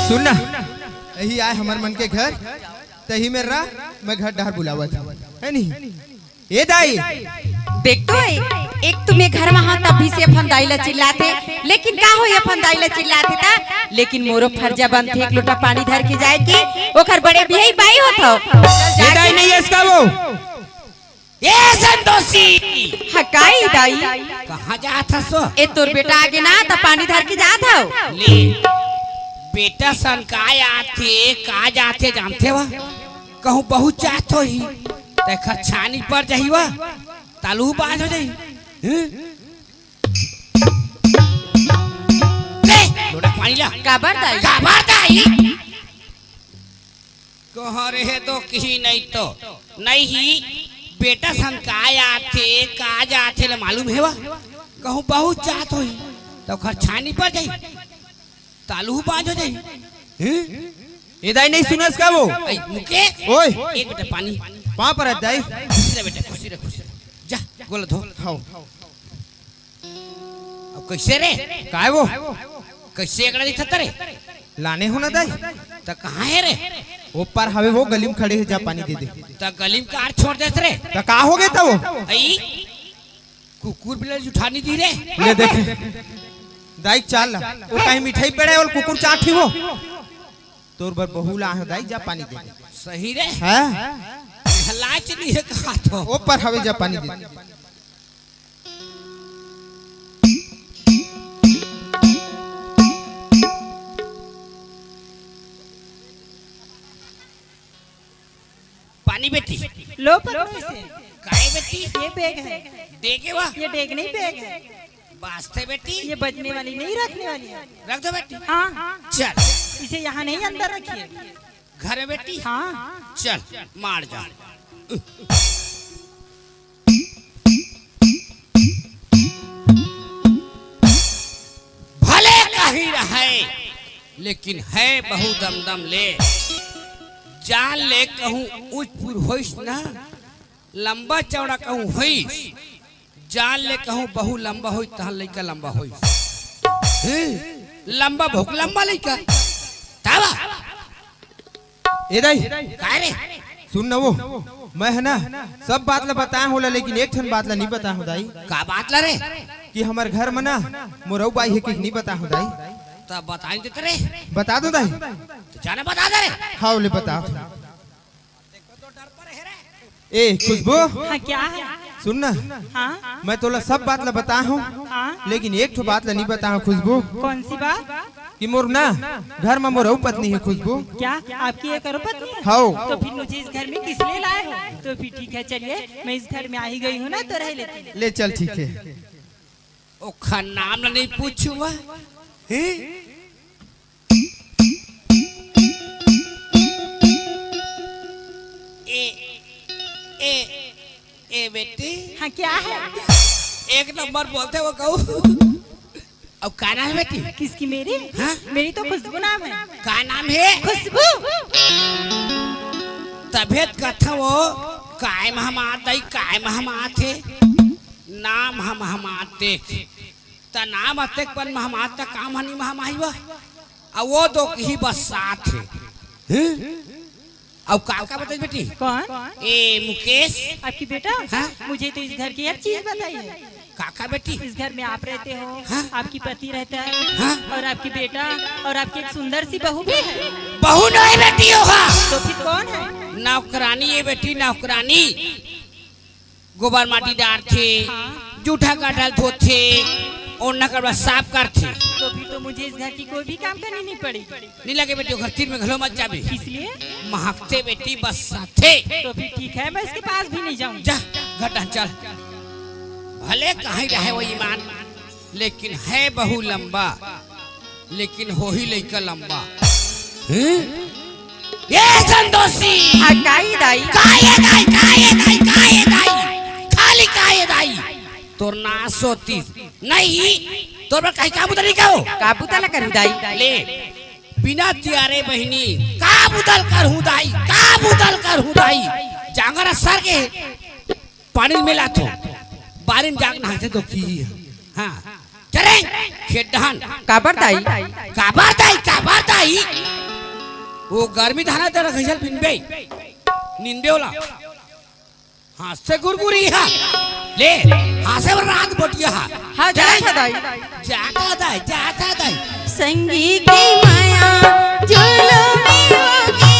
सुनना यही आए हमारे मन के घर तही में रहा मैं घर डहर बुलावा था है नहीं ये दाई देख तो एक तुम्हें घर में हाँ तभी से अपन दाई ला चिल्लाते लेकिन का हो अपन दाई ला चिल्लाते था लेकिन मोरो फर्जा बंद थे एक लोटा पानी धर के जाए की वो घर बड़े भी बाई होता ये दाई नहीं है इसका वो ये संतोषी हकाई दाई कहाँ जा था सो ए तोर बेटा आगे ना तो पानी धर के जा था ले बेटा सन का जाते जानते वा कहूँ बहुत चाहत हो ही देखा छानी पर जाही वा तालू बाज हो जाई ले लोटा पानी ला काबर दाई कह रहे तो किसी नहीं तो नहीं बेटा सन का जाते ले मालूम है वा कहूँ बहुत चाहत हो ही तो खरछानी पर जाई तालू बाज हो जाई ये दाई नहीं सुना इसका वो मुके ओए एक बेटा पानी वहाँ पर है दाई खुशी रह बेटा खुशी रह जा गोल धो हाँ अब कैसे रे काय वो कैसे एकड़ा दिखता रे लाने हो ना दाई तो कहाँ है रे ऊपर हवे वो गली में खड़े है जा पानी दे दे तो गली में कार छोड़ देते रे तो कहा हो गया था वो आई कुकुर बिल्ली उठानी दी रे ले देखे दाई चाल ला वो कहीं मिठाई पेड़े और कुकुर चाटी वो तोर बर बहुला है दाई जा पानी दे सही रे है लाच नहीं है कहा तो ऊपर हवे जा पानी दे पानी बेटी लो पकड़ो इसे काहे बेटी ये बैग है देखे वा ये डेग नहीं बैग है वास्ते बेटी ये बजने वाली नहीं रखने वाली है रख दो बेटी हाँ चल इसे यहाँ नहीं अंदर रखिए घर है बेटी हाँ चल मार जा भले कहीं रहे लेकिन है बहु दमदम ले जान ले कहूँ उजपुर होइस ना लंबा चौड़ा कहूँ होइस जान ले कहूँ बहु लंबा होइस तहां लइका लंबा होइस लंबा भूख लंबा लइका तावा ए दाई काहे रे सुन ना वो मैं है ना सब बात ला बताया होला लेकिन एक ठन बात ला नहीं बताया हूँ दाई का बात ला रे कि हमारे घर में ना मोरऊ बाई है कि नहीं बताया हूँ दाई तो बताई देते रे बता दो दाई तो जाने बता दे रे हाँ ले बता ए खुशबू हाँ क्या है सुन ना हाँ मैं तोला सब बात ला बताया हूँ हाँ लेकिन एक ठो बात ला नहीं बताया हूँ खुशबू कौन सी बात कि मोर ना घर में मोरऊ पत्नी है खुशबू क्या आपकी एक और पत्नी है हाँ तो फिर मुझे इस घर में किस लिए लाए हो तो फिर ठीक है चलिए मैं इस घर में आ ही गई हूँ ना तो रह लेती हूँ। ले चल ठीक है ओखा नाम ला नहीं पूछूंगा ए ए ए बेटी हाँ क्या है एक नंबर बोलते वो कहूँ अब का नाम है बेटी किसकी मेरी हाँ? मेरी तो खुशबू नाम है का नाम है खुशबू तबियत कथा वो काय महमात आई काय महमात है नाम हम हमाते ता नाम अतेक पर महमात ता काम हनी महमाई वा अब वो दो ही बस साथ है अब का बताई बेटी कौन ए मुकेश आपकी बेटा हाँ? मुझे तो इस घर की हर चीज बताइए काका बेटी इस घर में आप रहते हो हाँ? आपकी पति रहता है हाँ? और आपकी बेटा और आपकी एक सुंदर सी बहू भी है बहू नहीं बेटी होगा तो फिर कौन है नौकरानी है बेटी नौकरानी गोबर माटी डार थे हाँ? जूठा काटल धोथे और नकर साफ करथे तो फिर तो मुझे इस घर की कोई भी काम करनी नहीं पड़ी नहीं लगे बेटी घर तीर में घलो मत जाबे इसलिए महकते बेटी बस साथे तो फिर ठीक है मैं इसके पास भी नहीं जाऊंगी जा घटा चल भले कहीं रहे वो ईमान लेकिन है बहु लंबा लेकिन हो ही लइका लंबा ये संतोषी हकाई दाई काये दाई खाली काये दाई तोर ना सोती नहीं तोर पर कहीं काबू नहीं कहो काबू तला करू दाई ले बिना तियारे बहनी काबूदल कर हूँ दाई जांगर सर के पानी में लातो बारिन जाग नहाते तो की हाँ चले खेत दहन काबर दाई काबर दाई वो गर्मी धाना तेरा घिसल पिनबे निंदे वाला हासे गुरगुरी हा ले हासे वर रात बटिया हा हाँ जाता दाई जाता दाई संगी की माया झूलो में होगी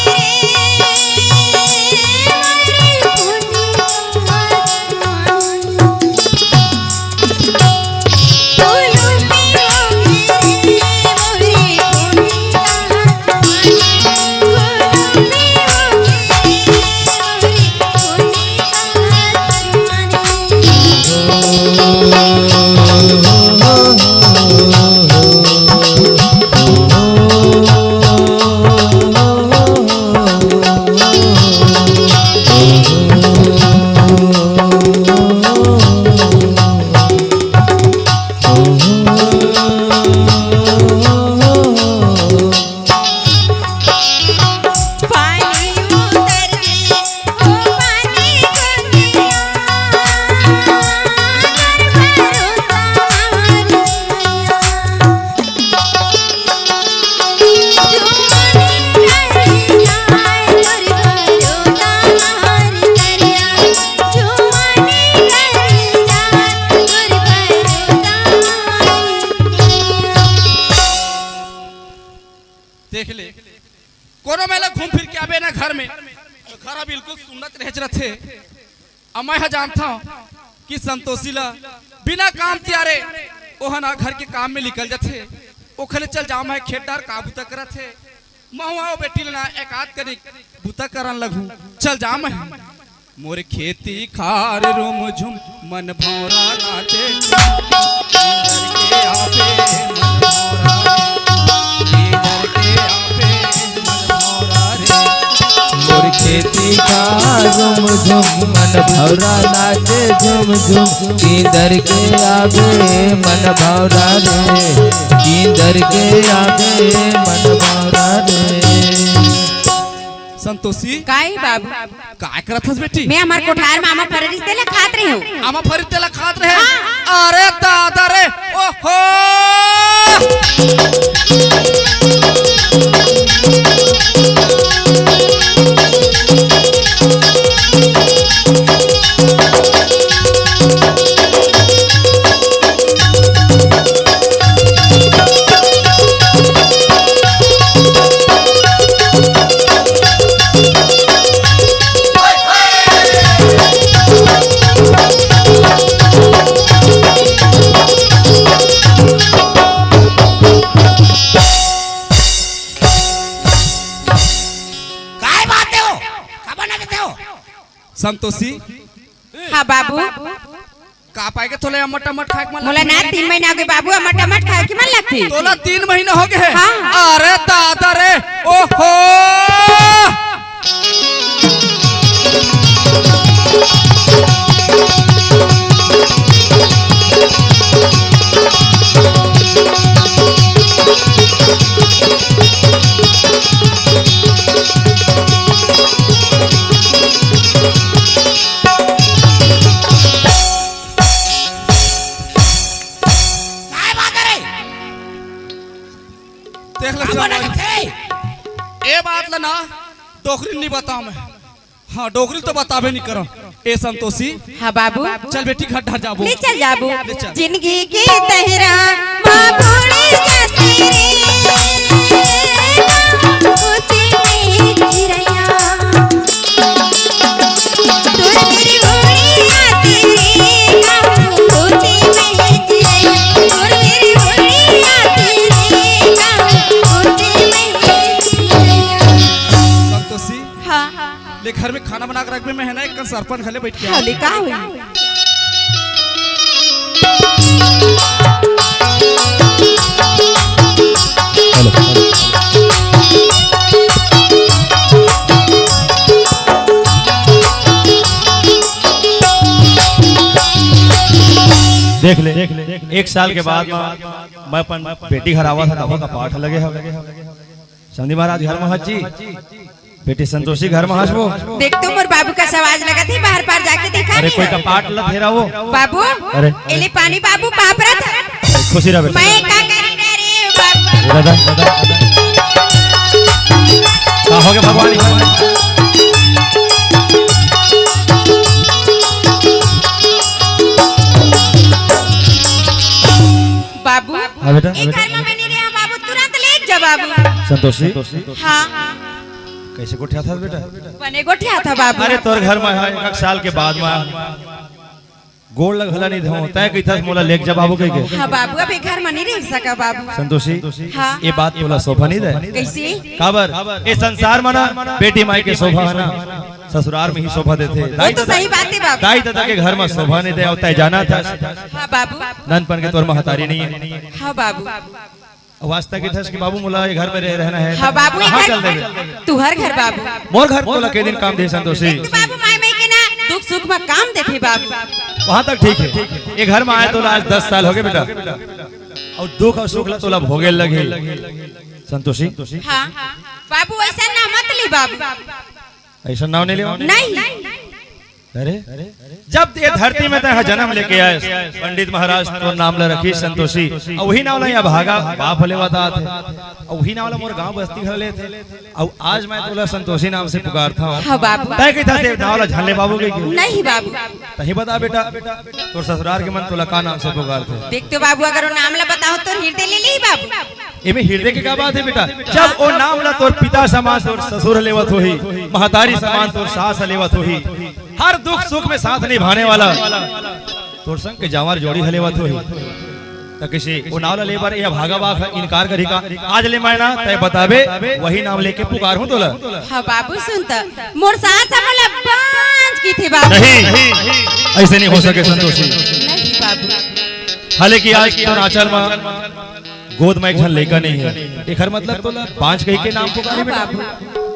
देख ले कोनो मेला घूम फिर के आबे ना घर में तो घर बिल्कुल सुन्नत रह रथे अब मैं जानता हूँ कि संतोषी ला बिना काम तियारे ओहना घर के काम में निकल जाते ओखले चल जाओ मैं खेतदार का बुता करत है महुआ बेटी लेना एकाद करी बुता करन लगू चल जा मैं मोर खेती खार रुम झुम मन भौरा नाचे के आवे मोर खेती का झुम झुम मन भौरा नाचे झुम झुम किंदर के आगे मन भौरा रे किंदर के आगे मन भौरा रे। संतोषी काई बाबू काय करत हस बेटी मैं हमार कोठार में आमा फररिस देला खात रही हूँ आमा फरीद तेला खात रहे अरे दादा रे ओहो संतोषी हाँ बाबू का पाएगे तोले अम्मा टमाट खाए के मन मोला ना 3 महीना हो गए बाबू अम्मा टमाट खाए के मन लगती तोला 3 महीना हो गए हाँ। अरे दादा रे ओहो देख ले ए बात ला ना डोगरी नहीं बताऊं मैं हाँ डोगरी तो बतावे नहीं करो ए संतोषी हाँ बाबू चल बेटी घर ढर जाबो ले चल जाबू ले चल। जिंदगी की तहरा माँ भोली जाती रे होती नहीं चिड़िया तू मेरी भोली आती रे होती नहीं चिड़िया तू मेरी भोली आती रे होती नहीं चिड़िया। संतोषी हाँ ले घर में खाना बना के रख में है ना एक सरपंच खले बैठ के खाली का हुई देख ले 1 साल के बाद मैं अपन बेटी घर आवा था दवा का पाठ लगे है संधि महाराज घर में हज जी बेटी संतोषी घर में हंस वो देख तुम और बाबू का सवाज लगा थी बाहर पार जाके देखा अरे कोई का पाठ लग हेरा वो बाबू अरे एले पानी बाबू पापरा था खुशी रह बेटा मैं का करी रे बाबू दादा कहोगे भगवान बाबू हाँ बेटा, एक घर में नहीं रहा बाबू, तुरंत ले जा बाबू। संतोषी हाँ कैसे गोठिया था बेटा? बने गोठिया था बाबू। अरे तोर घर में है एक साल के बाद में गोड़ लगला नहीं धो तय कही था मोला लेक जा बाबू कह के। हाँ बाबू अभी घर में नहीं रह सका बाबू। संतोषी हाँ ये बात तोला शोभा नहीं दे कैसे? काबर ये संसार में ना बेटी माई के शोभा है ना ससुराल में ही शोभा देते। वो तो सही बात है बाबू। दाई दादा के घर में शोभा नहीं दे होता है जाना था। हाँ बाबू। नंदपन के तोर महतारी नहीं है। हाँ बाबू। वास्ता की था कि बाबू मोला ये घर में रहना है। हाँ बाबू कहाँ चल घर देवे तू हर घर बाबू। मोर घर तोला के दिन काम दे संतोषी। तू बाबू माई माई के ना दुख सुख में काम देते बाबू। वहाँ तक ठीक है। ये घर में आए तो आज 10 साल हो गए बेटा और दुख और सुख ला तोला भोगे लगे संतोषी। हाँ बाबू ऐसा ना मत ली बाबू। ऐसा नाव नहीं लिया नहीं अरे जब ये धरती में तय जन्म लेके आए पंडित महाराज तो नाम ला रखी संतोषी और वही नाम ला या भागा बाप हले बता थे और वही नाम ला मोर गांव बस्ती घर ले थे और आज मैं तोला संतोषी नाम से पुकारता हूँ। हाँ बाबू। तय कही था से नाम ला झाले बाबू के नहीं बाबू। तही बता बेटा तोर ससुराल के मन तोला का नाम से पुकारते? देख तो बाबू अगर वो नाम ला बताओ तो हृदय ले ली बाबू। इमे हृदय की क्या बात है बेटा? जब वो नाम ला तोर पिता समान तोर ससुर लेवत होही महतारी समान तोर सास लेवत होही हर दुख सुख में साथ निभाने वाला तोर संग के जावार जोड़ी हलेवत होही त किसी वो नाम ले बार या भागा बाग इनकार करी का आज ले मैं ना तय बताबे वही नाम लेके पुकार हूं तोला। हाँ बाबू सुन तो मोर सास हमला पांच की थी बाबू। नहीं ऐसे नहीं हो सके संतोषी। नहीं बाबू। हालांकि आज तोर आंचल में गोद में एक झन लेकर नहीं है एकर मतलब तोला पांच कही के नाम पुकारे हाँ बेटा। बाबू।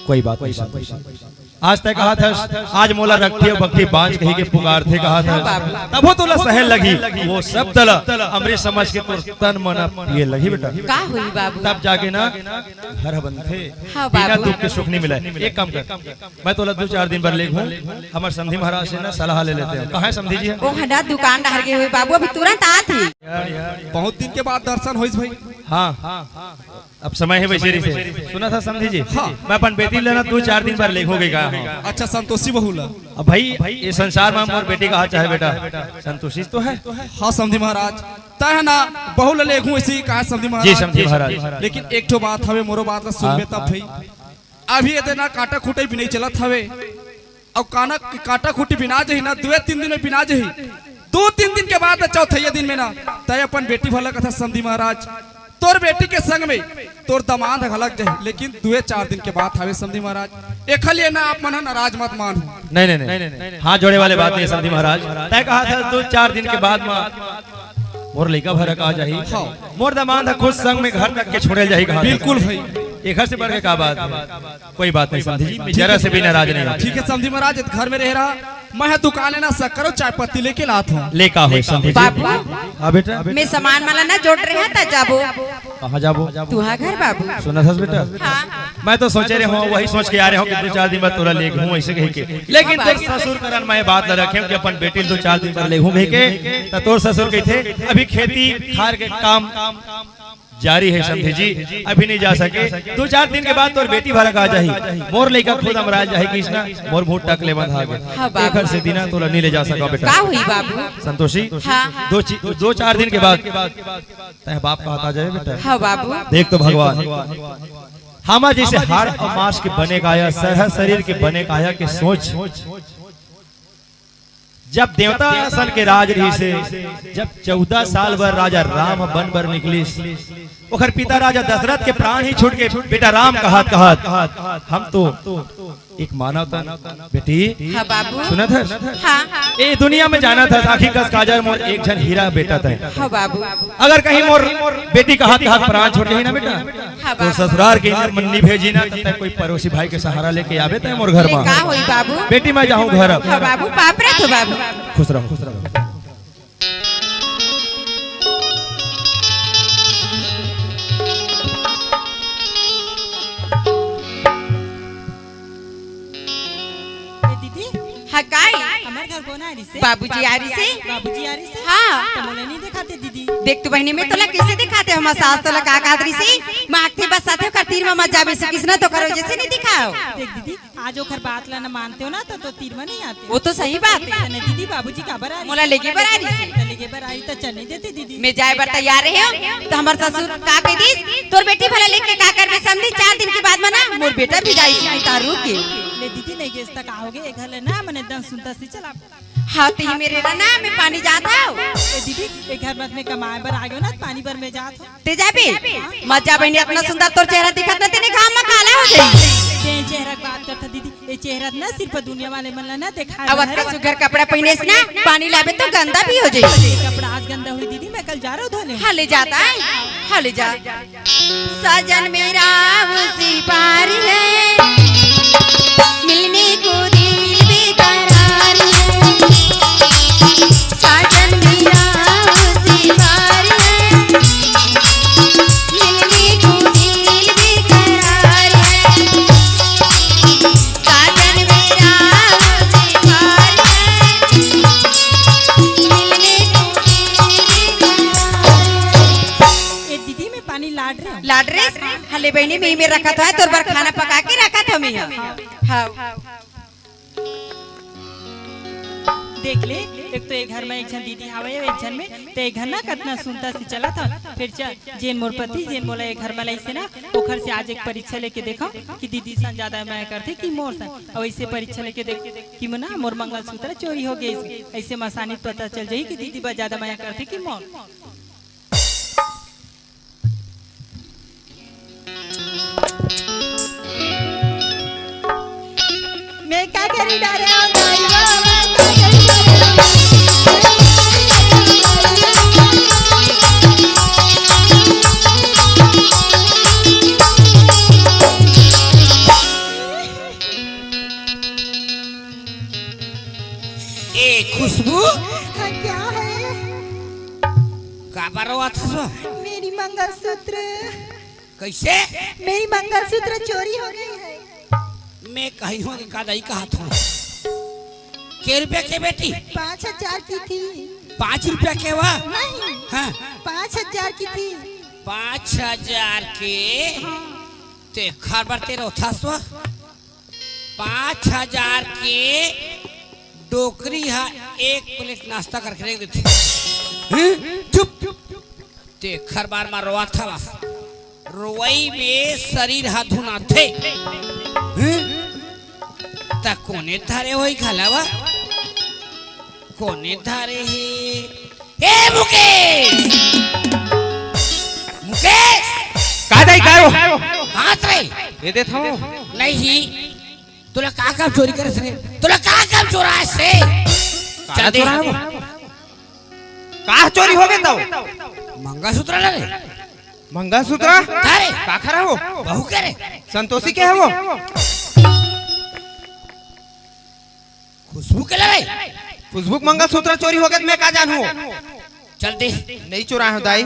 कोई बात नहीं संतोषी। आज तक कहा था आज मोला रखती भक्ति बांझ कही के पुकार थे कहा था तब वो तोला सहल लगी वो सब तला अमृत समझ के तो तन मन ये लगी बेटा का हुई बाबू? तब जाके ना घर बंद थे हाँ बिना बाबू। दुख के सुख नहीं मिला। एक काम कर मैं तोला 2-4 दिन पर ले घूम हमारे समधी महाराज से ना सलाह ले लेते हैं। कहाँ है समधी जी? वो हंडा दुकान डाल गए हुए बाबू अभी तुरंत आती। बहुत दिन के बाद दर्शन होइस भाई। हाँ अब समय है वैसे से सुना था समझी जी। मैं अपन बेटी लेना 2-4 दिन पर लेखोगे का। अच्छा संतोषी बहुला। अब भाई ये संसार में मोर बेटी कहा चाहे बेटा संतोषी तो है। हाँ समझी महाराज तय ना बहुल लेखूं इसी कहा समझी जी महाराज। समझी महाराज। लेकिन एक ठो बात हवे मोरो बात का सुन में तब भाई अभी इतना काटा खूटे भी नहीं चलत हवे और काटा खूटी बिना जही ना 2-3 दिन में बिना जही 2-3 दिन के बाद चौथैया दिन में ना तय अपन बेटी भला कथा समझी महाराज तोर बेटी के संग में तोर दामाद हलक जाए लेकिन 2-4 दिन के बाद हवे समझी महाराज एक लिए ना आप मन नाराज मत मान। नहीं हाथ जोड़े वाले बात नहीं समझी महाराज। तय कहा था 2-4 दिन के बाद में मोर लड़का भरक आ जाही मोर दामाद खुद संग में घर तक के छोड़े जाही कहा। बिल्कुल भाई एक घर से बढ़ के का बात कोई बात नहीं समझी जी जरा से भी नाराज नहीं। ठीक है समझी महाराज घर में रह रहा मैं दुकान लेना शक्कर चाय पत्ती लेके लाता हूँ। लेका हो समझी बाबू हाँ बेटा मैं सामान माला ना जोड़ रहा था जाबो। कहाँ जाबो? तू हाँ घर बाबू। सुना था बेटा हाँ मैं तो सोचे रहे हूँ वही सोच के आ रहे हूँ कि 2-4 दिन बाद तोरा ले घूम ऐसे कही के लेकिन तोर ससुर करन मैं बात न रखे कि अपन बेटी 2-4 दिन पर ले घूम के तो तोर ससुर कही थे अभी खेती खार के काम जारी है समझे जी अभी नहीं जा सके 2-4 दिन के बाद तोर बेटी भरक आ जाही मोर लेकर खुद अमराज जाही कृष्णा मोर भूत टक ले बंधा हाँ गए बाबू। घर से दिना तोरा नहीं ले जा सका का बेटा हुई बाबू? संतोषी। हाँ। 2-4 दिन के बाद तय बाप कहता आ जाए बेटा। हाँ बाबू। देख तो भगवान हमार जैसे हाड़ और मांस के बने काया सरह शरीर के बने काया के सोच जब देवता असल के राज रही से जब 14 साल भर राजा राम बन बर निकली ओखर पिता राजा दशरथ के प्राण ही छूट के बेटा राम कहत हम तो एक मानव था बेटी। हाँ बाबू। सुना था हाँ ये दुनिया में जाना था साखी कस काजर मोर एक जन हीरा बेटा था। हाँ बाबू। अगर कहीं मोर बेटी का हाथ प्राण छोड़ ही ना बेटा हाँ तो बाबू। ससुराल के अंदर मन्नी भेजी ना तब कोई पड़ोसी भाई के सहारा लेके आवे तय मोर घर में का हुई बाबू? बेटी मैं जाऊं घर अब। हाँ बाबू पाप रहे तो बाबू। खुश रहो खुश रहो। हाँ काई हमारे घर कौन आ आरी से बाबूजी आरी से बाबूजी आरी से हाँ तो मोले नहीं दिखाते दीदी। देख तो बहनी में तोला कैसे दिखाते हम सास तोला का कादरी से माखते बस साथे का तीर में मत जाबे से किसना तो करो जैसे नहीं दिखाओ। देख दीदी आज ओखर बात ला ना मानते हो ना तो तीर में नहीं आते वो तो सही बात है। नहीं दीदी बाबूजी का बरारी मोला लेके बरारी से तो लेके बरारी तो चल नहीं देते दीदी। मैं जाए बर तैयार रहे हो तो हमार ससुर का कह दी तोर बेटी भला लेके का कर में समझी 4 दिन के बाद मना मोर बेटा भी जाई तारू के ले दीदी नहीं गेस तक आओगे एक घर ना मने एकदम सुनता से चला। हाँ तो मेरे ना में पानी जाता हो ए दीदी एक घर में कमाए बर आ गयो ना पानी बर में जात हो ते जाबे मत जा बहनी अपना सुंदर तोर चेहरा दिखत न तेने घाम में काला हो जाई। ते चेहरा की बात करता दीदी ये चेहरा ना सिर्फ दुनिया वाले मन ना देखा अब का सुगर कपड़ा पहने से ना पानी लावे तो गंदा भी हो जाई। कपड़ा आज गंदा हुई दीदी मैं कल जा रहा हूँ धोने। हाँ ले जाता है हाँ ले जा। सजन मेरा उसी पार है मिलने को दिल बेकरार है। सजन मेरा उसी पार है मिलने को दिल बेकरार है। सजन मेरा उसी पार है मिलने को ए दीदी मैं पानी लाड रहा हूँ। लाडरेस हले बहनी में रखा था तोर बार खाना पका के रखा था मैं हाँ देख ले एक तो एक घर में एक जन दीदी हवे एक जन में तो एक घर ना कितना सुनता से चला था फिर जेन मोर पति जेन बोला एक घर में लाई से ना ओखर से आज एक परीक्षा लेके देखो कि दीदी सन ज्यादा मैं करते कि मोर सन और ऐसे परीक्षा लेके देख कि ना मोर मंगलसूत्र चोरी हो गई ऐसे मसानी पता चल जाई कि दीदी बा ज्यादा मैं करते कि मोर। मैं क्या करी डारे खुशबू क्या है का बारवा था मेरी मंगलसूत्र कैसे मेरी मंगलसूत्र चोरी हो गई है। मैं कहीं हूँ का दही कहा था के रुपया के बेटी 5,000 की थी। 5 रुपया के हुआ नहीं हाँ 5,000 की थी। 5,000 के ते खबर तेरे था सो 5,000 के डोकरी है एक प्लेट नाश्ता करके रख देती चुप ते खरबार में रोआ था रोई में शरीर हाथ धुना थे ता कोने धारे होई खालावा कोने धारे है ए मुकेश मुकेश का दाई का हाथ रे दे देता हूं नहीं तुला का काम चोरी करे से तुला का काम चोरा से का चोरा है वो का चोरी हो गए तो मंगलसूत्र ले रे मंगलसूत्र अरे का खरा हो बहू करे संतोषी के है वो खुशबू के ले रे खुशबू मंगलसूत्र चोरी हो गए मैं का जानू चल दे नहीं चोरा है दाई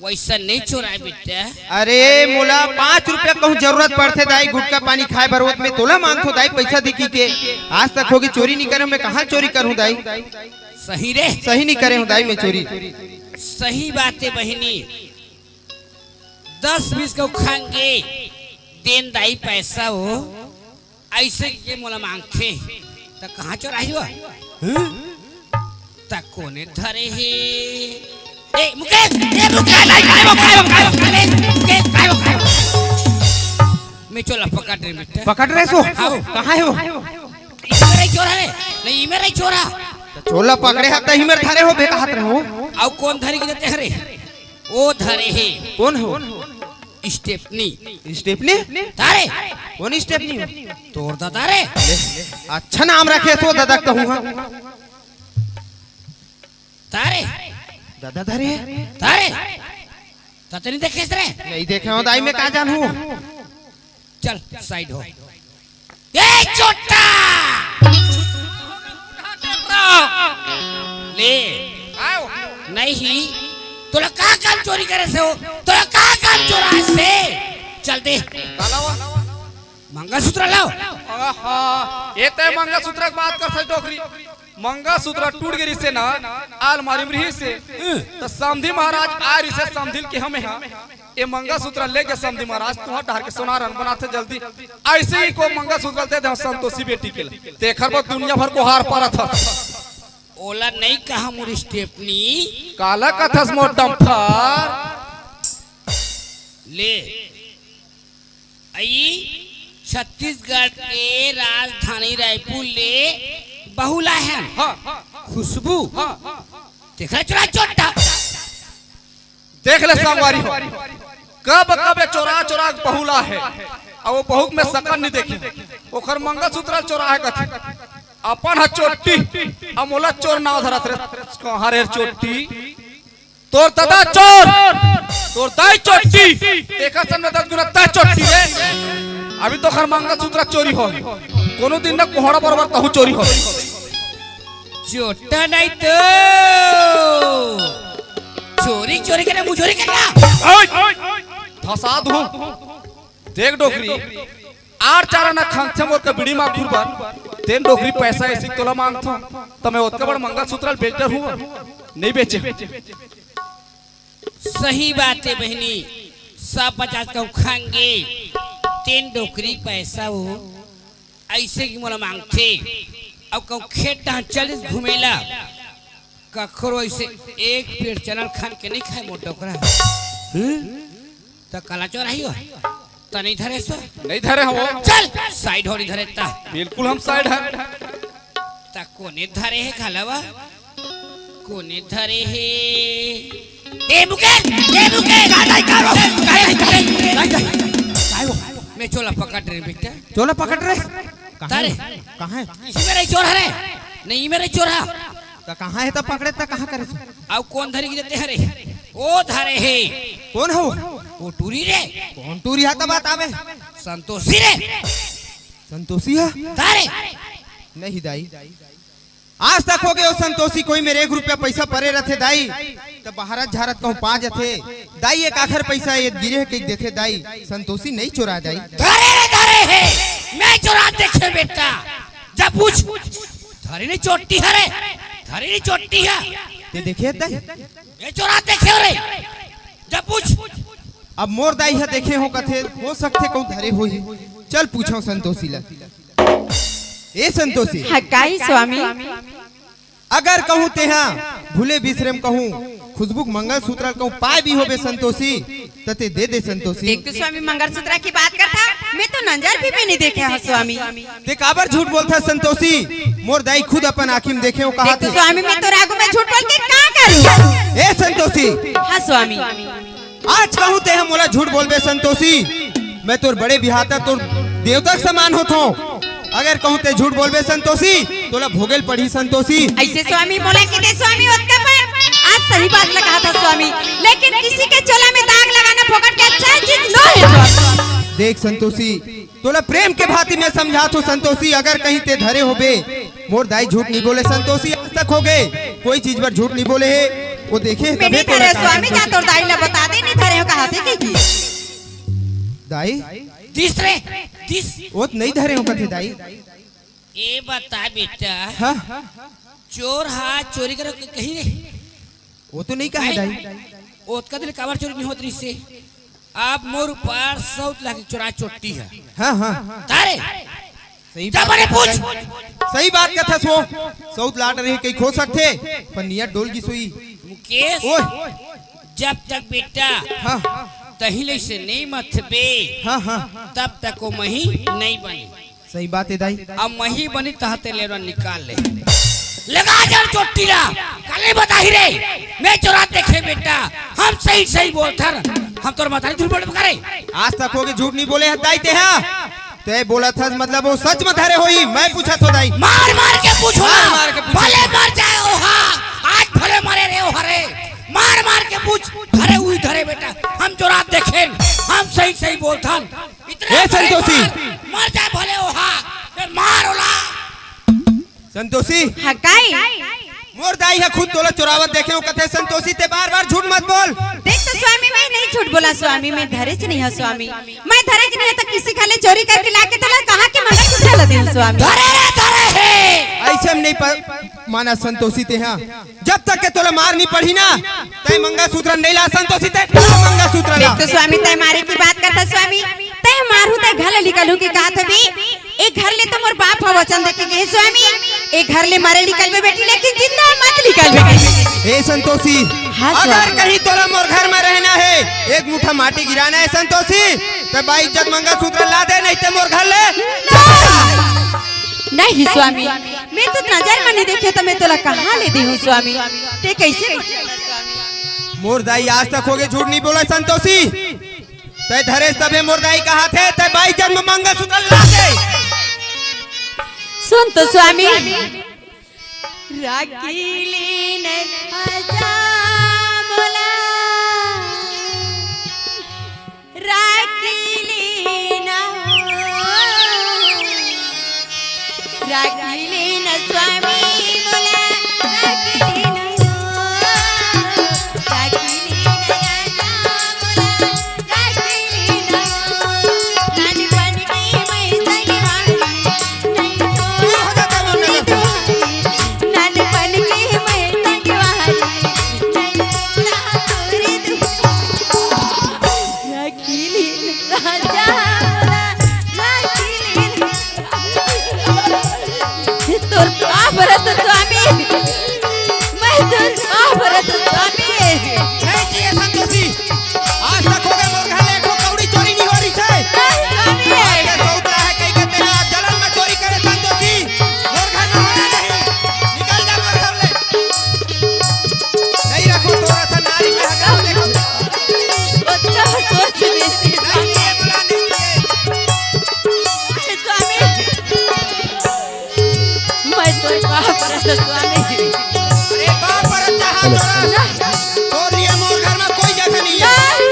वैसा नहीं चोराए बेटा अरे मोला 5 रुपया कहूँ जरूरत पड़ते दाई गुटका पानी खाए बरोत में तोला मांगतो दाई पैसा दिखी के आज तक होगी चोरी नहीं करे मैं कहाँ चोरी करूँ दाई सही रे सही नहीं करे हूँ दाई मैं चोरी सही बात है बहनी 10-20 को खाएंगे देन दाई पैसा हो ऐसे के मोला मांगते तो कहाँ चोराई हुआ तक कोने धरे है ए मुकेश मैं चला पकड़ रहे बेटा पकड़ रहे सो हाँ। कहाँ है वो इमें रही चोरा रे नहीं इमें रही चोरा चोला पकड़े हाथ ही मेरे थारे हो बेका हाथ रहे हो आओ कौन धरे के देते हरे वो धरे है कौन हो स्टेपनी स्टेपनी तारे कौन स्टेपनी तोड़ दादा रे अच्छा नाम रखे सो दादा कहूँ हाँ तारे दादा धरे तारे ताते नहीं देखे रे नहीं देखे हो दाई मैं कहाँ जानू चल साइड हो ए छोटा ले आओ नहीं तोला का काम चोरी करे से हो तोला का काम चोरा से चल दे मंगलसूत्र लाओ आहा ये ते मंगलसूत्र की बात कर सच डोकरी मंगलसूत्र टूट गिरी से ना आलमारी में से तो समधी महाराज आ रही से समधिल के हमें यहाँ ये मंगलसूत्र लेके समधी महाराज तुहार ढार के सोनारन बनाते जल्दी ऐसे ही को मंगलसूत्र दे दे संतोषी बेटी के लिए देखर वो दुनिया भर को हार पारा था ओला नहीं कहा मोर स्टेपनी काला कथस मोर डम्फर ले आई छत्तीसगढ़ के राजधानी रायपुर ले बहुला है खुशबू देखा चोरा चोटा देख ले संगवारी हो कब कब चोरा चोरा बहुला है और वो बहु में सकन नहीं देखी ओखर मंगलसूत्र चोरा है कथी अपन ह चोटी अमोला चोर ना धरत रे कहां रे चोटी तोर तदा चोर तोर दाई चोटी देखा सन में 10 गुना ता चोटी रे अभी तो खर मंगलसूत्र चोरी हो कोनो दिन ना कोहड़ा बराबर तहु चोरी हो चोटा नहीं तो चोरी चोरी करे मुझोरी करना धसा दू देख डोकरी आर चारा ना खंगछे मोर के बिड़ी मा खुरबर तेन डोकरी पैसा ऐसी तोला मांगथो तो मैं ओतका बड़ मंगलसूत्र बेचर हूं नहीं बेचे सही बात है बहनी सब पचास का खाएंगे तेन डोकरी पैसा हो ऐसे की मोला मांगथे अब कौ खेत चलिस घुमेला कखरो ऐसे एक पेड़ चनल खान के नहीं खाए मोर डोकरा तो कला चोराही हो तो नहीं धरे सो नहीं धरे हो चल साइड हो नहीं धरे ता बिल्कुल हम साइड है ता कोने धरे है खालावा कोने धरे है ए मुकेश गाड़ी करो काय हो मैं चोला पकड़ रहे बेटा चोला पकड़ रहे तारे कहाँ है इसी मेरा चोर है नहीं मेरा चोर है तो कहाँ है तब पकड़े तो कहाँ करे अब कौन धरे की देते हरे ओ धरे है कौन हो वो टूरी रे कौन टूरी है तब बात आवे संतोषी रे संतोषी है तारे नहीं दाई आज तक हो गए संतोषी कोई मेरे 1 रुपया पैसा परे रथे दाई तो बाहरत झारत कहूँ 5 थे दाई एक आखिर पैसा ये गिरे के देखे दाई संतोषी नहीं चुरा दाई धरे है मैं चोरा देखे बेटा जब पूछ धरे नहीं चोटी है रे धरे नहीं चोटी है ते देखे दाई मैं चोरा देखे रे जब पूछ अब मोर दाई है देखे हो कथे हो सकते कहूँ धरे हो ही चल पूछो संतोषी ला ए संतोषी हकाई स्वामी अगर कहूँ तेहा भूले बिसरेम कहूँ खुशबू मंगलसूत्र कहूँ पाए भी होबे संतोषी तते दे दे संतोषी देख तो स्वामी मंगलसूत्र की बात करता मैं तो नजर भी नहीं देखे है स्वामी ते काबर झूठ बोलता संतोषी मोर दाई खुद अपन आँखी में देखे हो कहा देख तो स्वामी मैं तो रागू में झूठ बोल के क्या करूं ए संतोषी हाँ स्वामी आज कहूँ तेहा मोला झूठ बोलबे संतोषी मैं तोर बड़े बिहाता तोर देवता समान होतो अगर कहूँ ते झूठ बोलबे संतोषी तोला भोगल पड़ी संतोषी ऐसे स्वामी बोला कि दे स्वामी उसका पर आज सही बात लगा था स्वामी लेकिन किसी के चोला में दाग लगाना फोकट के अच्छा चीज लो है देख संतोषी तोला प्रेम के भांति मैं समझा तो संतोषी अगर कहीं ते धरे होबे मोर दाई झूठ नहीं बोले संतोषी आज तक हो गए कोई चीज पर झूठ नहीं बोले है वो देखे मैं नहीं धरे स्वामी जा तोर दाई ने बता दे नहीं धरे हो कहा थे की दाई तीसरे वो नहीं धरे हो कथे दाई ये बता बेटा हाँ चोर हाथ चोरी करो कहीं रे वो तो नहीं कहा दाई ओत का दिल काबर चोरी नहीं होती इससे आप मोर पर सौत लाके चोरा चोटी है हाँ हाँ तारे सही जा बने पूछ सही बात कथा सो सौत लाट रहे कहीं खो सकते पर नियत डोल की सोई मुकेश ओए जब तक बेटा हाँ तहिले से नहीं मथबे हाँ हाँ तब तक वो मही नहीं बनी सही बात है दाई अब मही बनी तहते ले निकाल ले लगा जल चोटी ला कल बता ही रे मैं चोरा देखे बेटा हम सही सही बोलता हम तोर माता झूठ बोले करे आज तक होगे झूठ नहीं बोले दाई ते हाँ ते बोला था मतलब वो सच में धरे होई मैं पूछा तो दाई मार मार के पूछो मार के पूछो। भले मर जाए ओ हाँ आज भले मरे रे ओ हरे मार के पूछ धरे हुई धरे बेटा हम चोरा देखे हम सही सही बोलता ए संतोषी मर जाए भले ओ हाँ फिर मार ओला संतोषी हकाई मोर दाई है खुद तोला चोरावत देखे हो कथे संतोषी ते बार झूठ मत बोल देख तो स्वामी मैं नहीं झूठ बोला स्वामी मैं धरे नहीं है स्वामी मैं धरे नहीं है तो किसी खाले चोरी करके लाके तला कहां के मंगलसूत्र ला दे स्वामी धरे है ऐसे हम नहीं माना संतोषी ते हाँ जब तक के तोला मार नहीं पड़ी ना तय मंगलसूत्र नहीं ला संतोषी ते मंगलसूत्र ला। तो स्वामी तय मारे की बात करता स्वामी तय मारू तय घर निकलू की कहा भी एक घर ले तो मोर बाप हो वचन दे के स्वामी एक घर ले मारे निकलबे बेटी लेकिन जिंदा मत निकलबे। ए संतोषी अगर कहीं तोला मोर घर में रहना है एक मुठा माटी गिराना है संतोषी तो भाई इज्जत मंगलसूत्र ला दे नहीं तो मोर घर ले। नहीं स्वामी मैं तो नजर में नहीं देखे तो मैं तोला कहाँ ले दी हूँ स्वामी ते कैसे मोर दाई आज तक होगे झूठ नहीं बोला संतोषी तय धरे तबे मोर दाई कहा थे तय भाई जन्म मंगलसूत्र ला दे। सुन तो स्वामी राखीली ने आजा मोला राखीली ना राखीली न स्वामी मोला राखीली न राखीली न आजा मोला राखीली न नानी बन की मैं संगी वाली नानी बन की मैं संगी वाली राखीली राजा तोर भरत स्वामी मैं तोर भरत स्वामी नहीं किए संतोषी आज तक हो गए मोर घर ले को कौड़ी चोरी नहीं हो रही है स्वामी ये सोचता है कहीं कहते हैं आज जलन में चोरी करे संतोषी मोर घर में होना नहीं निकल जा मोर घर ले नहीं रखो थोड़ा सा नारी में हगाओ देखो बच्चा सोच बेसी नहीं किए बोला नहीं किए स्वामी मैं तोर भरत स्वामी अरे बाप पर जहां तोरा तोर लिए मोर घर में कोई जगह नहीं है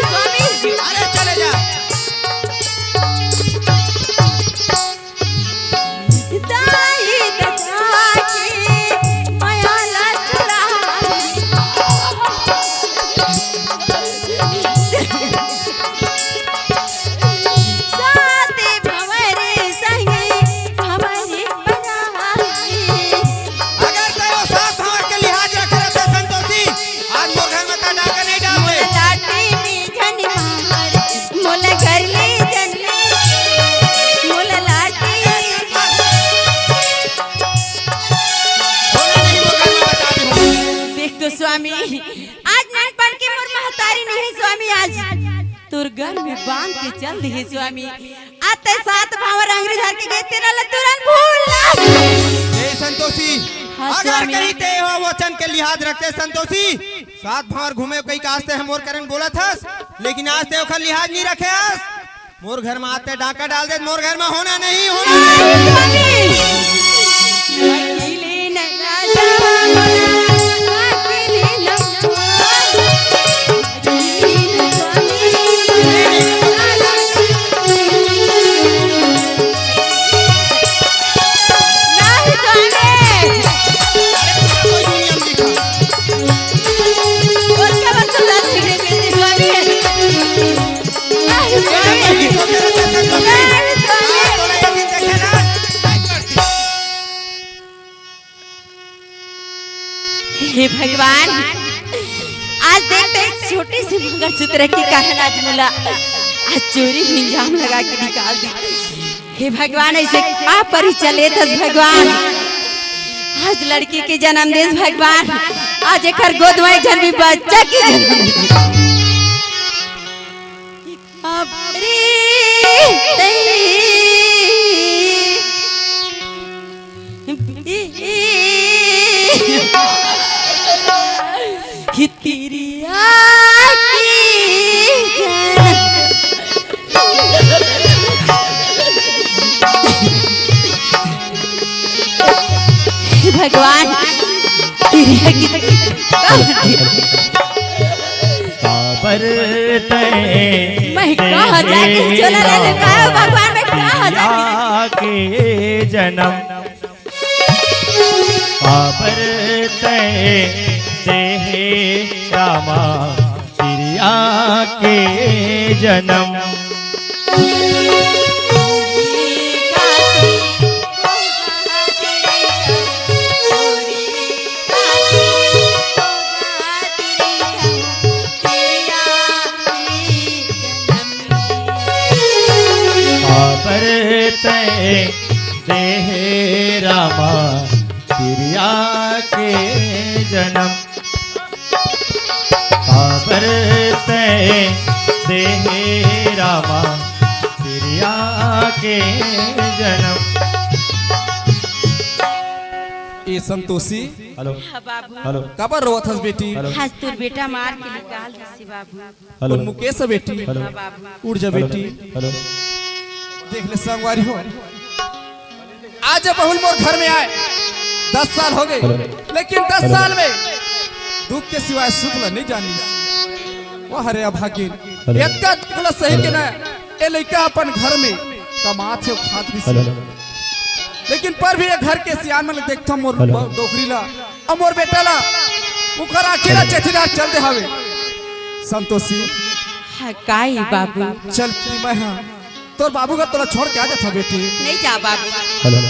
स्वामी अरे चले जा दाई दचा की माया ला चुरा साथे भंवरे संगे हमारे बनाई अगर तय वो साथ हमार के लिहाज रख रहे थे संतोषी आज मोर घर में ता डाका नहीं डालते लाटी में जन मार मोला घर ले जन मोला लाटी बोला नहीं मोर घर में बता दूं देख तो स्वामी आज नान बन के मोर महतारी नहीं स्वामी आज तोर घर में बांध के चल दी स्वामी आते साथ भावर अंग्रेज धर के गए तेरा ल तुरंत भूल ना ए संतोषी हाँ, अगर स्वामी। कहीं ते हो वचन के लिहाज रखते संतोषी साथ भावर घूमे कहीं कास्ते हम मोर करन बोला था लेकिन आज ते ओखर लिहाज नहीं रखे आज मोर घर में आते डाका डाल दे मोर घर में होना नहीं होना नहीं। अकेले न राजा मोला अकेले न कोई नियम लिखा और क्या बात सुना सीखने के लिए स्वामी नहीं तो तेरे चक्कर में आज तोला एक दिन देखे ना नहीं करती हे भगवान आज देखते हैं छोटे से मंगलसूत्र के कारण आज मुला आज चोरी भी इल्जाम लगा के निकाल दी। हे भगवान ऐसे क्या परिचय लेत भगवान आज लड़की के जन्म दे भगवान आज एकर गोद में जन भी बच्चा के जन्म कि तेरी भगवान मैं कहा जाके चला ले कहा भगवान मैं कहा जाके के जन्म काबर ते श्यामा चिड़िया के जन्म तय देहे रामा प्रिया के जन्म काबर तय देहे रामा प्रिया के जन्म। ए संतोषी हेलो हाँ बाबू हेलो कबर रोवत हस बेटी आज तोर बेटा मार के निकाल दसी बाबू। हेलो उन मुकेश है बेटी हेलो हाँ बाबू उड़ जा बेटी हेलो देख ले संगवारी हो आज जब बहुल मोर घर में आए 10 साल हो गए लेकिन 10 साल में दुख के सिवाय सुख ला नहीं जानी वो हरे अभागिन इतना बोला सही के ना ए लइका अपन घर में कमात है खात भी हेलो लेकिन पर भी ये घर के सियान में देखता मोर डोकरी ला और मोर बेटा ला मुखर अकेला चथिरा चल दे हवे संतोषी हाँ काई बाबू चल मैं हाँ तोर बाबू का तोला छोड़ के आ जाता बेटी नहीं जा बाबू। हेलो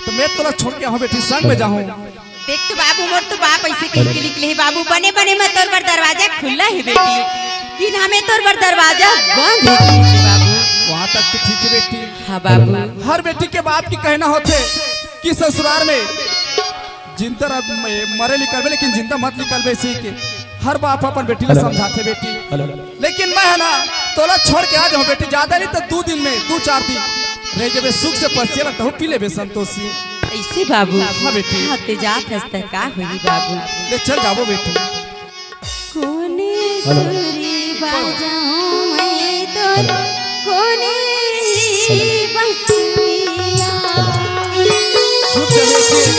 तो मैं तोला छोड़ के हाँ बेटी संग में जाऊँ देख तो बाबू मोर तो बाप ऐसे कह के निकले है बाबू बने बने में तोर पर दरवाजा खुला है बेटी कि हमें तोर पर दरवाजा बंद है बाबू। वहाँ तक तो ठीक है बेटी हाँ बाबू हर बेटी के बाप की कहना होते कि ससुराल में जिंदा मरे निकलबे लेकिन जिंदा मत निकलबे सी के हर बाप अपन बेटी ले समझाते बेटी लेकिन मैं है ना तोला छोड़ के आ जाऊँ बेटी ज्यादा नहीं तो 2 दिन में 2-4 दिन रह जब सुख से पसिया लगता हूँ पी ले संतोषी ऐसे बाबू। हाँ बेटी हाँ ते जात हंसता का हुई बाबू। ले चल जाओ बेटी कोने सुरी बजाऊं मैं तो कोने बसिया छूट जा बेटी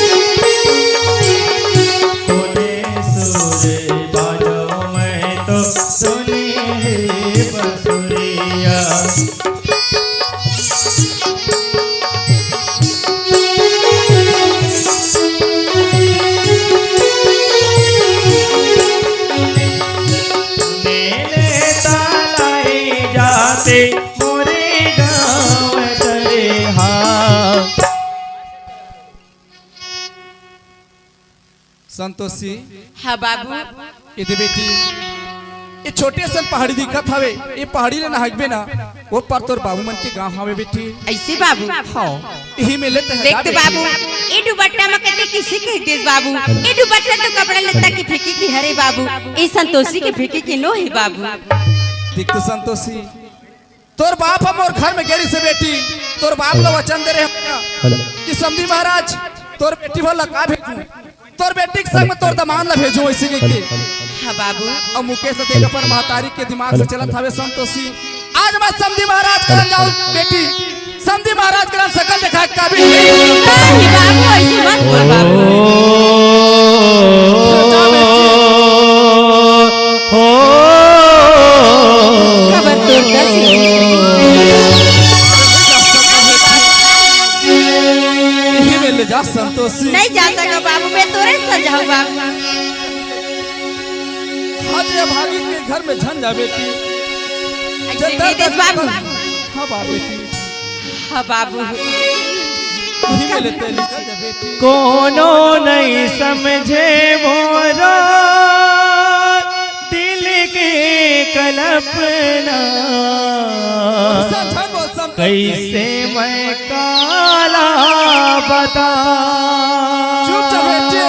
कोने सुरे बाजो मैं तो सुने बसुरिया मेले तालाई जाते मोरे गाँव तरे हाँ। संतोषी हाँ बाबू। ये दे बेटी ये छोटे सन पहाड़ी दिखत हवे ये पहाड़ी ले नहाइबे ना वो पर तोर बाबू मन के गांव हवे बेटी ऐसे बाबू। हाँ यही में लेते हैं देख तो बाबू ये दुपट्टा में कते किसी के देश बाबू ये दुपट्टा तो कपड़ा लेता की फेंकी की हरे बाबू ये संतोषी के फेंकी की नो है बाबू। देख तो संतोषी तोर बाप हम और घर में गेरी से बेटी तोर बाप लो वचन दे रहे कि समधी महाराज तोर बेटी भला का भेजू तोर बेटी के संग में तोर दमान ला भेजू ऐसे के हाँ बाबू। और मुकेश से देख अपन महतारी के दिमाग से चलत हवे संतोषी आज मैं समधी महाराज करन जाऊं बेटी समधी महाराज करन सकल देखा काबिल नहीं बाबू ऐसे मत बोल बाबू। खबर तोड़ दसी यही में ले जा संतोषी नहीं जा सका बाबू मैं तोरे सजाऊं बाबू। आज ये भागी के घर में झन जा बेटी ऐसे नहीं देश बाबू। हाँ बाप बेटी हाँ बाबू। यही में लेते निकल जा बेटी कोनो नहीं समझे मोरा दिल के कल्पना संतन बोल संतन कैसे मैं काला बता चुप जा बेटी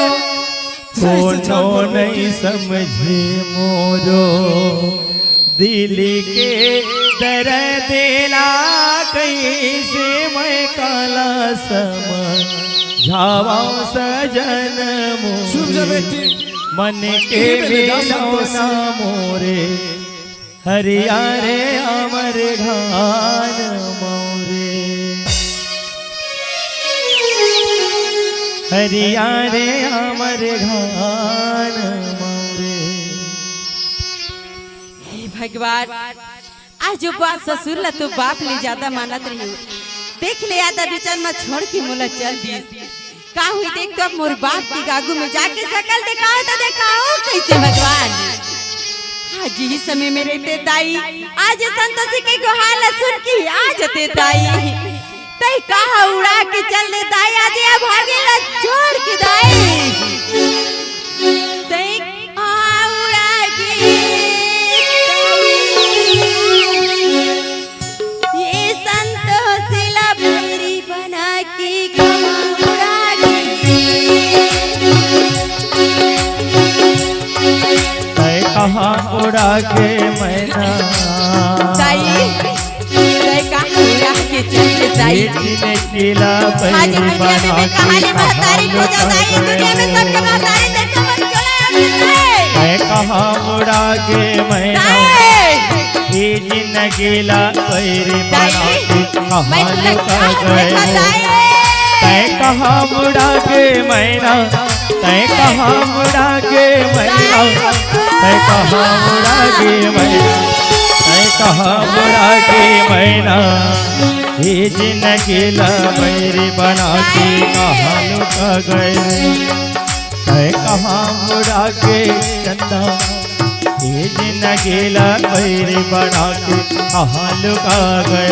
कोनो नहीं समझे मोरो दिल के दर्द दिला कैसे मैं काला समझावा सजन चुप जा मोरे बेटी मन के मिलौना मोरे हरिया रे अमर घान मोरे हरिया रे अमर घान मोरे। हे भगवान आज जो बात ससुर ला तो बाप ले ज्यादा मानत रही हो देख ले आधा बिचन में छोड़ के मोला चल दी का हुई देख तो अब मोर बाप की गागू में जाके शकल दिखाओ तो दिखाओ कैसे भगवान। आज ही समय में रहते ताई आज संतोषी के गोहाल सुन की आज ते ताई तई कहा उड़ा के चल दे ताई आज ये भागे ला छोड़ के दाई तई उड़ा के ये संतोषी ला कहाँ उड़ा के मैना दाई दाई कहाँ उड़ा के चले दाई ने किला आज पैरी दुनिया में बना कहानी के महतारी को दाई दुनिया में सबके महतारी देखो मन चला मैं कहाँ उड़ा के मैना ये जिंदगीला पैरी बना के कहाँ लुका गए तय कहाँ मुड़ा के मैना तय कहाँ मुड़ा के मैना तय कहाँ मुड़ा के मैना तय कहाँ मुड़ा के मैना ये जिंदगीला पैरी बना के कहाँ लुका गए तय कहाँ मुड़ा के चंदा ये जिंदगीला पैरी बना के कहाँ लुका गए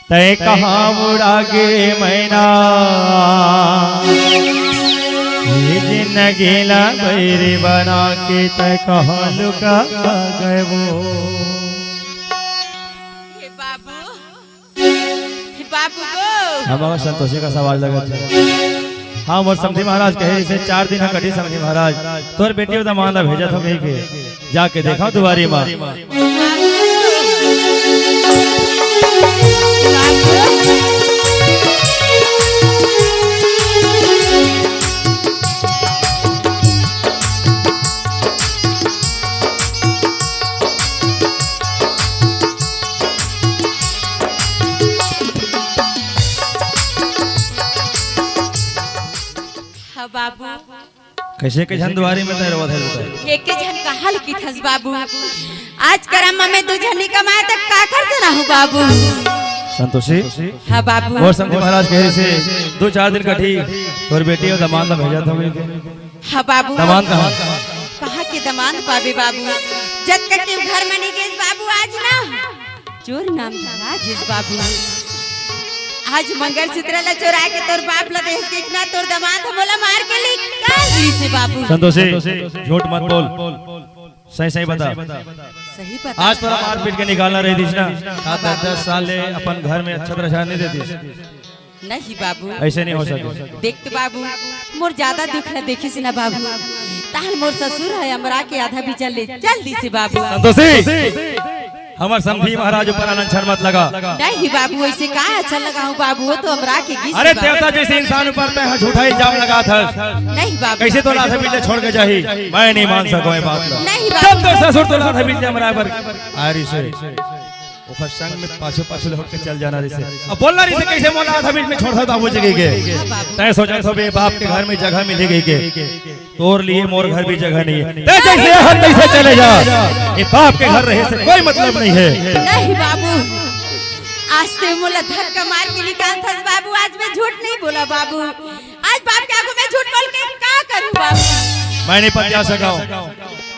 तय कहाँ मुड़ा के मैना ये जिंदगीला पैरी बना के तय कहाँ लुका गए वो हे बाबू गो हमारा संतोषी का सवाल लगा था हाँ मोर समझी महाराज कहे इसे 4 दिन कटी समझी महाराज तोर बेटी उदा माला भेजा था कहीं के जाके देखा दुआरी माँ बाबू कैसे के झन दुआरी में तेरे वधर होता एक झन कहाल की थस बाबू आज करम में दो झनी कमाए तक का कर से रहूं बाबू संतोषी हां बाबू और समझी महाराज कहे से 2-4 दिन कटी तोर बेटी और दमान ला भेजा था कहीं के हां बाबू दमान कहां के दमान पाबे बाबू जत के घर में नहीं गेस बाबू आज ना चोर नाम धरा जिस बाबू आज मंगलसूत्र ला चोरा के तोर बाप ला देख के इतना तोर दामाद हमला मार के ले का से बाबू संतोषी झूठ मत बोल सही सही बता सही पता आज तोरा मार पीट के निकालना रही थी ना 10 साल ले अपन घर में अच्छा तरह नहीं देती नहीं बाबू ऐसे नहीं हो सके देख तो बाबू मोर ज्यादा दुख न देखी से ना बाबू ताल मोर ससुर है हमरा के आधा भी चल ले जल्दी से बाबू संतोषी हमार समझी महाराज ऊपर अनछन मत लगा नहीं बाबू ऐसे का अच्छा लगा हूं बाबू वो तो हमरा के गिस अरे देवता जैसे इंसान ऊपर पे झूठा इल्जाम लगा था नहीं बाबू कैसे तो लाथा पीटे छोड़ के जाही मैं नहीं मान सको ये बात नहीं जब बाबू तो ससुर तो लाथा पीटे हमरा पर आरी से ओखर संग में पाछे पाछे होके चल जाना रिसे अब बोलना रिसे कैसे मोला लाथा पीट में छोड़ था बाबू जगह के तय सोचा सब बाप के घर में जगह मिलेगी के तोर लिए मोर घर भी जगह नहीं है ते जैसे हम तैसे चले जा ये बाप के घर रहे से कोई मतलब नहीं है नहीं बाबू आज ते मोला धक्का मार के निकाल था बाबू आज मैं झूठ नहीं बोला बाबू आज बाप के आगू में झूठ बोल के क्या करूं बाबू मैं नहीं पता सका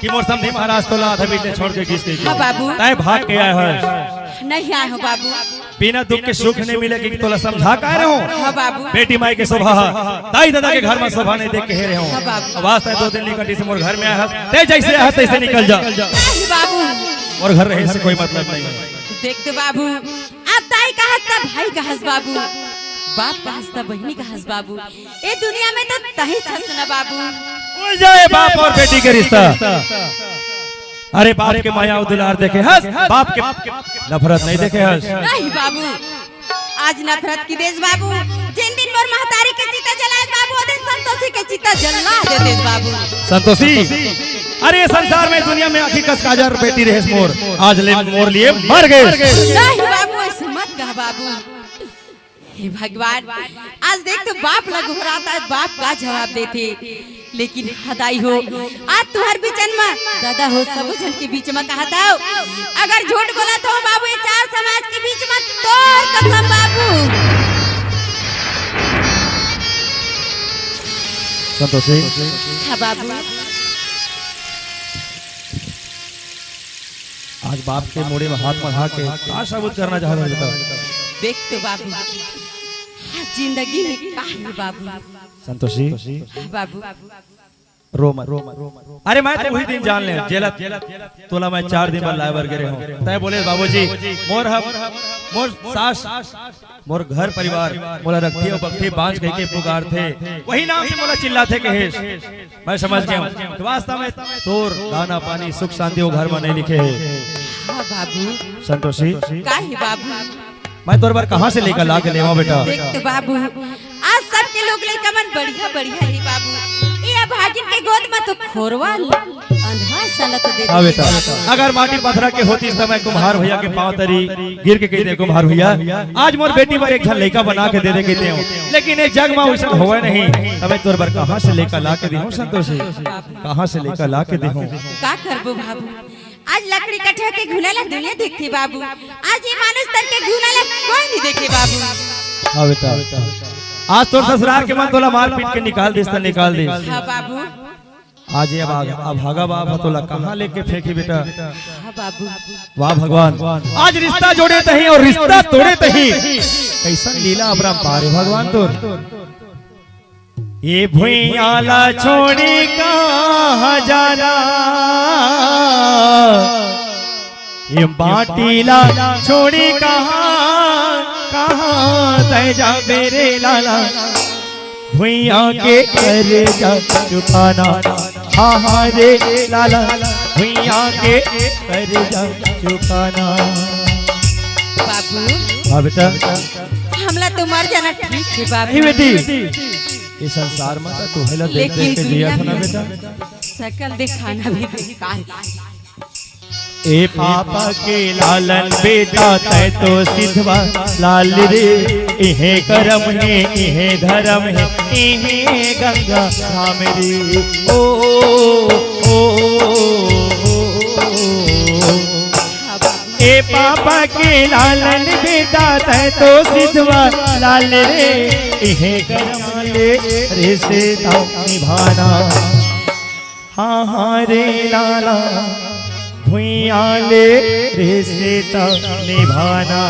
कि मोर समझी महाराज तो लाथा पीटे छोड़ के किस के हां बाबू तय भाग के आया है नहीं आए हो बाबू बिना दुख के सुख नहीं मिलेगी कि तोला समझा का रहे हो हां बाबू बेटी माई के शोभा ताई दादा के घर में शोभा नहीं देख के हे रहे हाँ हो बाबू। अब आज 2 दिन निकटी से मोर घर में आया ते जैसे आया तैसे निकल जा नहीं बाबू और घर रहे से कोई मतलब नहीं है देख तो बाबू अब ताई का हस्ता भाई का हस बाबू बाप का हस्ता बहनी का हस बाबू ए दुनिया में तो तही छस ना बाबू भूल जाए बाप और बेटी के रिश्ता अरे बाप के माया और दुलार देखे हंस बाप के नफरत नहीं देखे हंस नहीं बाबू आज नफरत की देश बाबू जिन दिन मोर महतारी के चिता जलाए बाबू ओ दिन संतोषी के चिता जला दे देश बाबू संतोषी अरे ये संसार में दुनिया में आखिर कस काजर बेटी रहे मोर आज ले मोर लिए मर गए नहीं बाबू ऐसे मत कह बाबू हे भगवान आज देख तो बाप लग घबराता है बाप का जवाब देते लेकिन हदाई हो आज तुम्हार बिचन में दादा हो सब जन के बीच में कहा था अगर झूठ बोला तो बाबू ये 4 समाज के बीच में तोर कसम बाबू संतोषी हाँ बाबू आज बाप के मोड़े में हाथ बढ़ा के क्या सबूत करना चाह रहे हो देख तो बाबू जिंदगी में का है बाबू संतोषी हाँ बाबू रो मत अरे मैं तो वही दिन जान ले जेला तोला मैं 4 दिन बाद लाइवर गिरे हूं तय बोले बाबूजी मोर हम मोर सास मोर घर परिवार मोला रखती और बखती बांझ कह के पुकार थे, वही नाम से मोला चिल्ला थे कहेश। मैं समझ गया कि वास्तव में तोर दाना पानी सुख शांति वो घर में नहीं लिखे है। हाँ बाबू। संतोषी काहे बाबू? मैं तोर बार कहाँ से लेकर ला के लेवा बेटा? देख तो बाबू, आज सबके लोग लइका मन बढ़िया बढ़िया है बाबू। ये भागिन के गोद में तो खोरवा अंधा साला तो दे। हाँ बेटा, अगर माटी पत्थरा के होती इस समय कुम्हार भैया के पांव तरी गिर के कहते कुम्हार भैया आज मोर बेटी पर एक झन लइका बना के दे दे कहते हो, लेकिन एक जग में वैसा होवे नहीं। तब तोर बार कहाँ से लेकर ला के देहूं संतोषी, कहाँ से लेकर ला के देहूं? का करबो बाबू, आज लकड़ी कटवा के घुनाला दुनिया देखती बाबू, आज ये मानुष तर के घुनाला कोई नहीं देखे बाबू। हाँ बेटा, आज तो ससुराल के मन तोला मार पीट के निकाल दिस, निकाल दिस। हाँ बाबू। आज ये अब भागा बाबा तोला कहाँ लेके फेंकी बेटा? हाँ बाबू। वाह भगवान, आज रिश्ता जोड़े तही और रिश्ता तोड़े तही, कैसा लीला अपरंपार है भगवान तोर। ये भुइयाला छोड़ी कहाँ जाना, ये बाटीला छोड़ी कहाँ कहाँ तय जा मेरे लाला, भुइया के कर जा चुकाना, हाँ हाँ रे लाला, भुइया के कर जा चुकाना। बाबू हाँ बेटा, हमला तो मर जाना ठीक है बाबू। नहीं बेटी, ये संसार में तो हेला देख देख के जिया था ना बेटा, सकल दिखाना भी बेकार। ए पापा के लालन बेटा तय तो सिद्धवा लाल रे, इहे करम है इहे धर्म है इहे गंगा धाम रे। ओ ओ, ए पापा के लालन बेटा तय तो सिद्धवा लाल रे, इहे करम ले रे से निभाना, हाँ हाँ रे लाला, भुइया ले रिश्ता निभाना।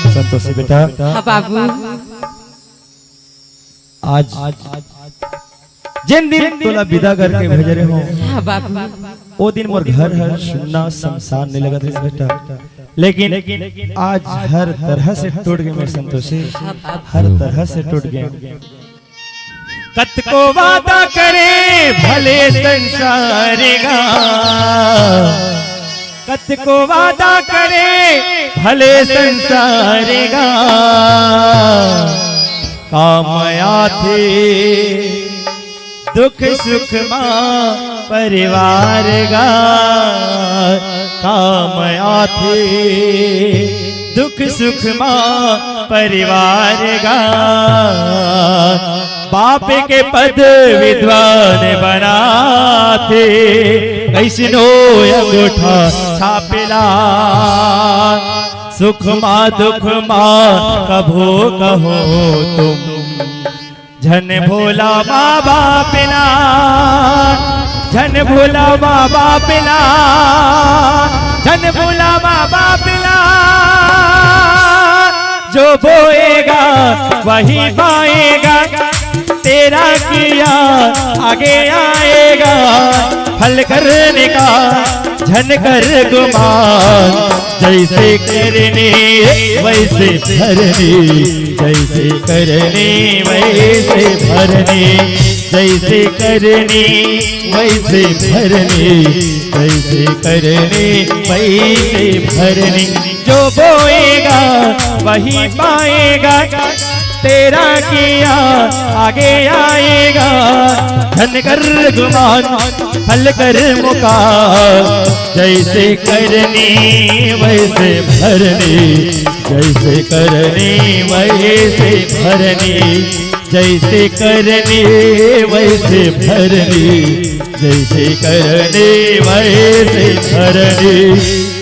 संतोषी बेटा, हाँ बाबू। आज जिन दिन तोला विदा करके भेज रहे हो, हाँ बाबू, वो दिन मोर घर हर सुनना संसार नहीं लगा था बेटा, लेकिन आज हर तरह से टूट गए मेरे संतोषी, हर तरह से टूट गए। कत को वादा करे भले संसारेगा, कत को वादा करे भले संसारेगा, काम आथे दुख सुख माँ परिवार गा, काम आथे दुख सुख माँ परिवार गा, बाप के पद विद्वान बनाते, कैसनो अंगूठा छापेला, सुख माँ दुख माँ कभो कहो तुम, झन भोला माँ बापिला, झन भोला माँ बापिला, झन भोला माँ बापिला, जो बोएगा वही पाएगा, तेरा किया आगे आएगा, फल करने का झन कर गुमान, जैसे करने वैसे भरने, जैसे करने वैसे भरने, जैसे करने वैसे भरने, जैसे करने वैसे भरने, जो बोएगा वही पाएगा, तेरा किया आगे आएगा, धन कर गुमान फल कर मुकार, जैसे करने वैसे भरने, जैसे करने वैसे भरने, जैसे करने वैसे भरने, जैसे करने वैसे भरने।